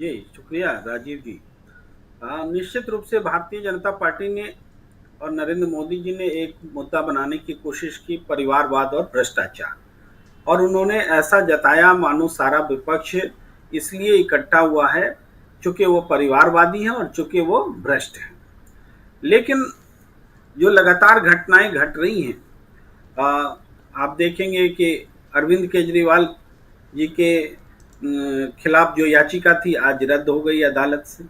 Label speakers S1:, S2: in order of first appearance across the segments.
S1: जी, शुक्रिया राजीव जी। निश्चित रूप से भारतीय जनता पार्टी ने और नरेंद्र मोदी जी ने एक मुद्दा बनाने की कोशिश की, परिवारवाद और भ्रष्टाचार। और उन्होंने ऐसा जताया मानो सारा विपक्ष इसलिए इकट्ठा हुआ है चूंकि वो परिवारवादी हैं और चूंकि वो भ्रष्ट हैं। लेकिन जो लगातार घटनाएं घट रही हैं, आप देखेंगे कि अरविंद केजरीवाल जी के खिलाफ जो याचिका थी आज रद्द हो गई अदालत से।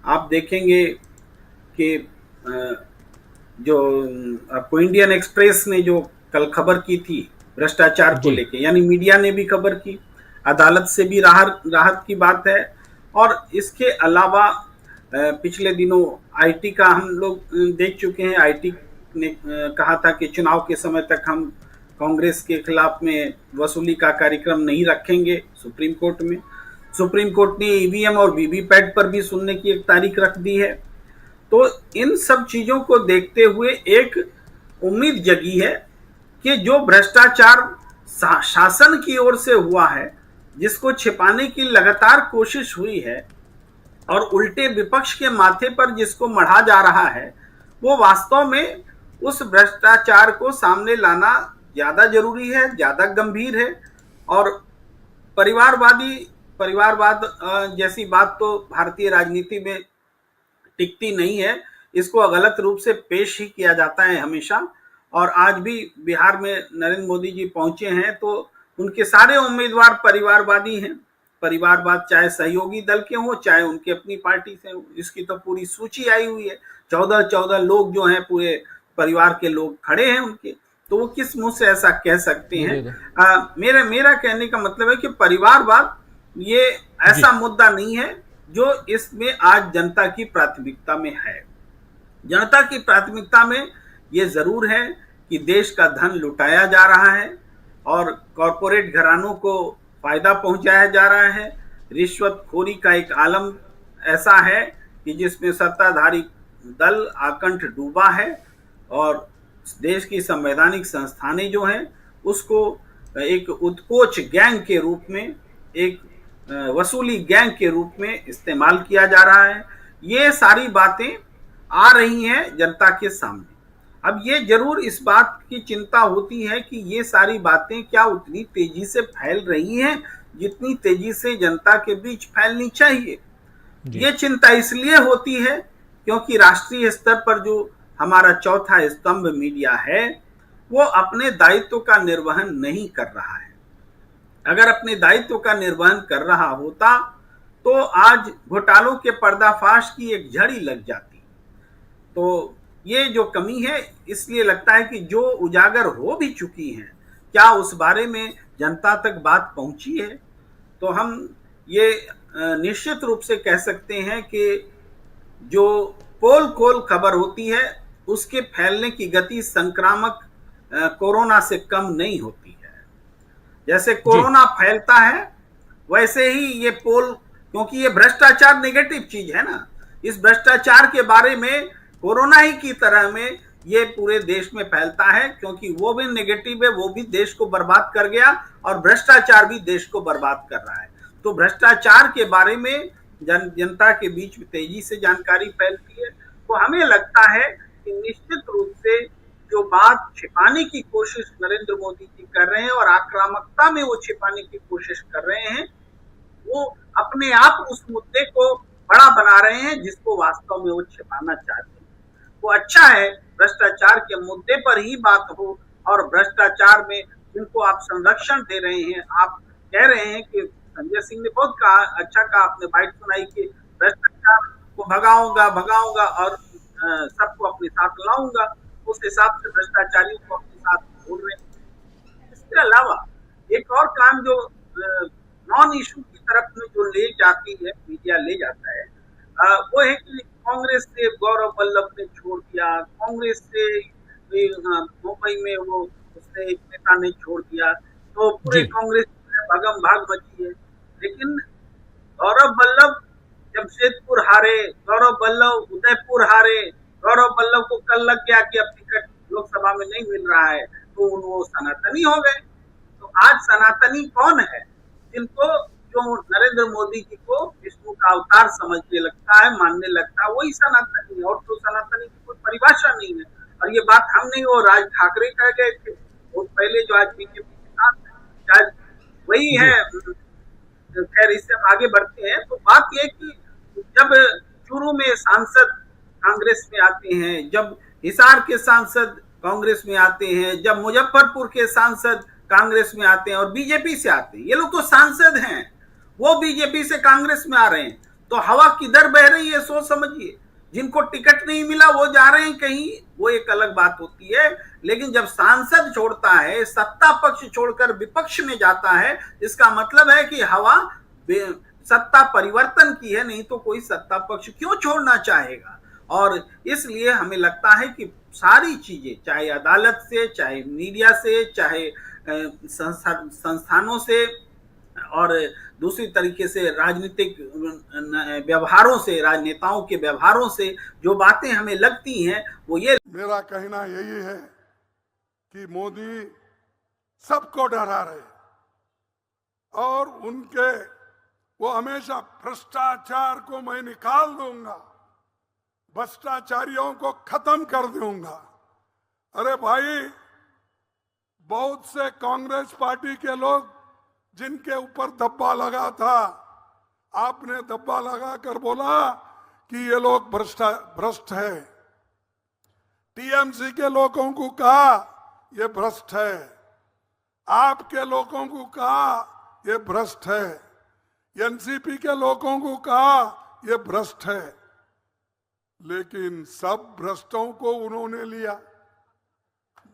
S1: आप देखेंगे कि जो आपको इंडियन एक्सप्रेस ने जो कल खबर की थी भ्रष्टाचार को
S2: जी।
S1: लेके, यानी मीडिया ने भी खबर की, अदालत से भी राहत राहत की बात है। और इसके अलावा पिछले दिनों आईटी का हम लोग देख चुके हैं। आईटी ने कहा था कि चुनाव के समय तक हम कांग्रेस के खिलाफ में वसूली का कार्यक्रम नहीं रखेंगे सुप्रीम कोर्ट में। सुप्रीम कोर्ट ने ईवीएम और वीवीपैट पर भी सुनने की एक तारीख रख दी है। तो इन सब चीजों को देखते हुए एक उम्मीद जगी है कि जो भ्रष्टाचार शासन की ओर से हुआ है, जिसको छिपाने की लगातार कोशिश हुई है और उल्टे विपक्ष के माथे पर जिसको मढ़ा जा रहा है, वो वास्तव में उस भ्रष्टाचार को सामने लाना ज्यादा जरूरी है, ज्यादा गंभीर है। और परिवारवादी परिवारवाद जैसी बात तो भारतीय राजनीति में टिकती नहीं है। इसको गलत रूप से पेश ही किया जाता है हमेशा। और आज भी बिहार में नरेंद्र मोदी जी पहुंचे हैं तो उनके सारे उम्मीदवार परिवारवादी हैं। परिवारवाद चाहे सहयोगी दल के हों चाहे उनके अपनी पार्टी से हो, इसकी तो पूरी सूची आई हुई है। 14-14 लोग जो हैं पूरे परिवार के लोग खड़े हैं उनके। तो वो किस मुंह से ऐसा कह सकते हैं?
S2: बिल्कुल।
S1: मेरा कहने का मतलब है कि परिवारवाद ये
S2: जी।
S1: ऐसा मुद्दा नहीं है जो इसमें आज जनता की प्राथमिकता में है। जनता की प्राथमिकता में ये जरूर है कि देश का धन लुटाया जा रहा है और कॉरपोरेट घरानों को फायदा पहुंचाया जा रहा है। रिश्वतखोरी का एक आलम ऐसा है कि जिसमें सत्ताधारी दल आकंठ डूबा है और देश की संवैधानिक संस्थानें जो हैं उसको एक उत्कोच गैंग के रूप में, एक वसूली गैंग के रूप में इस्तेमाल किया जा रहा है। ये सारी बातें आ रही हैं जनता के सामने। अब ये जरूर इस बात की चिंता होती है कि ये सारी बातें क्या उतनी तेजी से फैल रही हैं जितनी तेजी से जनता के बीच फैलनी चाहिए।
S2: जी।
S1: ये चिंता इसलिए होती है क्योंकि राष्ट्रीय स्तर पर जो हमारा चौथा स्तंभ मीडिया है वो अपने दायित्व का निर्वहन नहीं कर रहा है। अगर अपने दायित्व का निर्वहन कर रहा होता तो आज घोटालों के पर्दाफाश की एक झड़ी लग जाती। तो ये जो कमी है, इसलिए लगता है कि जो उजागर हो भी चुकी हैं, क्या उस बारे में जनता तक बात पहुंची है? तो हम ये निश्चित रूप से कह सकते हैं कि जो पोल खोल खबर होती है उसके फैलने की गति संक्रामक कोरोना से कम नहीं होती है। जैसे
S2: जी।
S1: कोरोना फैलता है वैसे ही ये पोल, क्योंकि ये भ्रष्टाचार नेगेटिव चीज है ना, इस भ्रष्टाचार के बारे में कोरोना ही की तरह में ये पूरे देश में फैलता है, क्योंकि वो भी नेगेटिव है, वो भी देश को बर्बाद कर गया और भ्रष्टाचार भी देश को बर्बाद कर रहा है। तो भ्रष्टाचार के बारे में जनता के बीच तेजी से जानकारी फैलती है। तो हमें लगता है कि निश्चित रूप से जो बात छिपाने की कोशिश नरेंद्र मोदी जी कर रहे हैं और आक्रामकता में वो छिपाने की कोशिश कर रहे हैं, वो अपने आप उस मुद्दे को बड़ा बना रहे हैं जिसको वास्तव में वो छिपाना चाहते हैं। वो अच्छा है भ्रष्टाचार के मुद्दे पर ही बात हो और भ्रष्टाचार में जिनको आप संरक्षण दे रहे हैं, आप कह रहे हैं कि संजय सिंह ने बहुत कहा, अच्छा कहा, आपने बाइट सुनाई कि भ्रष्टाचार को भगाऊंगा भगाऊंगा और सबको अपने साथ लाऊंगा। उस हिसाब से भ्रष्टाचारियों को अपने साथ जोड़ रहे हैं। इसके अलावा एक और काम जो नॉन इशू की तरफ में जो ले जाती है मीडिया, ले जाता है, वो है कि कांग्रेस से गौरव वल्लभ ने छोड़ दिया, कांग्रेस से मुंबई में वो उसने एक नेता ने छोड़ दिया, तो पूरे
S2: जी।
S1: कांग्रेस में भगम भाग मची है। लेकिन गौरव वल्लभ जमशेदपुर हारे, गौरव वल्लभ उदयपुर हारे, गौरव वल्लभ को कल लग गया कि अब टिकट लोकसभा में नहीं मिल रहा है तो वो सनातनी हो गए। तो आज सनातनी कौन है जिनको जो नरेंद्र मोदी जी को विष्णु का अवतार समझने लगता है, मानने लगता है, वही सनातनी है। और तो सनातनी की कोई परिभाषा नहीं है। और ये बात हम नहीं, वो राज ठाकरे कह गए थे बहुत पहले, जो आज बीजेपी के साथ है, शायद वही
S2: जी
S1: है। खैर, इससे हम आगे बढ़ते हैं। तो बात यह कि जब चूरू में सांसद कांग्रेस में आते हैं, जब हिसार के सांसद कांग्रेस में आते हैं, जब मुजफ्फरपुर के सांसद कांग्रेस में आते हैं और बीजेपी से आते हैं, ये लोग तो सांसद हैं, वो बीजेपी से कांग्रेस में आ रहे हैं, तो हवा किधर बह रही है सोच समझिए। जिनको टिकट नहीं मिला वो जा रहे हैं कहीं, वो एक अलग बात होती है। लेकिन जब सांसद छोड़ता है, सत्ता पक्ष छोड़कर विपक्ष में जाता है, इसका मतलब है कि हवा सत्ता परिवर्तन की है, नहीं तो कोई सत्ता पक्ष क्यों छोड़ना चाहेगा। और इसलिए हमें लगता है कि सारी चीजें, चाहे अदालत से, चाहे मीडिया से, चाहे संस्थानों से, और दूसरी तरीके से राजनीतिक व्यवहारों से, राजनेताओं के व्यवहारों से जो बातें हमें लगती हैं, वो ये।
S2: मेरा कहना यही है कि मोदी सबको डरा रहे और उनके वो हमेशा भ्रष्टाचार को मैं निकाल दूंगा, भ्रष्टाचारियों को खत्म कर दूंगा। अरे भाई, बहुत से कांग्रेस पार्टी के लोग जिनके ऊपर धब्बा लगा था, आपने धब्बा लगाकर बोला कि ये लोग भ्रष्ट है। टीएमसी के लोगों को कहा ये भ्रष्ट है, आपके लोगों को कहा ये भ्रष्ट है, एनसीपी के लोगों को कहा ये भ्रष्ट है। लेकिन सब भ्रष्टों को उन्होंने लिया।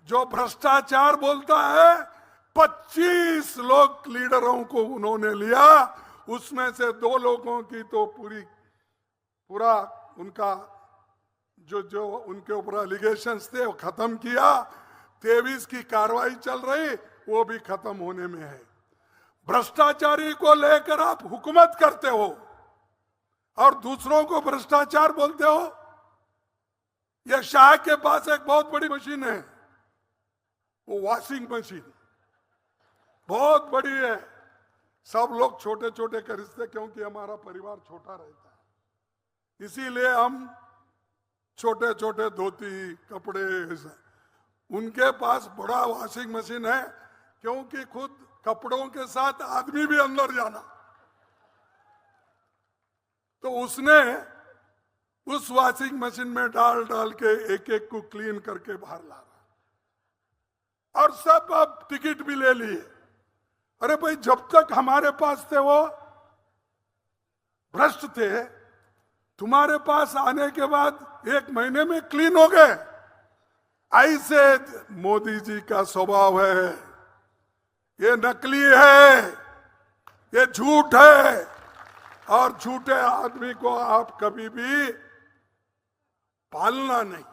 S2: जो भ्रष्टाचार बोलता है, 25 लोग लीडरों को उन्होंने लिया, उसमें से 2 लोगों की तो पूरा उनका जो उनके ऊपर एलिगेशंस थे वो खत्म किया। 23 की कार्रवाई चल रही, वो भी खत्म होने में है। भ्रष्टाचारी को लेकर आप हुकूमत करते हो और दूसरों को भ्रष्टाचार बोलते हो। यह शाह के पास एक बहुत बड़ी मशीन है, वो वॉशिंग मशीन बहुत बड़ी है। सब लोग छोटे छोटे खरीदते क्योंकि हमारा परिवार छोटा रहता है, इसीलिए हम छोटे छोटे धोती कपड़े। उनके पास बड़ा वॉशिंग मशीन है क्योंकि खुद कपड़ों के साथ आदमी भी अंदर जाना। तो उसने उस वॉशिंग मशीन में डाल डाल के एक एक को क्लीन करके बाहर ला रहा, और सब अब टिकट भी ले लिए। अरे भाई, जब तक हमारे पास थे वो भ्रष्ट थे, तुम्हारे पास आने के बाद 1 महीने में क्लीन हो गए। ऐसे मोदी जी का स्वभाव है, ये नकली है, ये झूठ है, और झूठे आदमी को आप कभी भी पालना नहीं।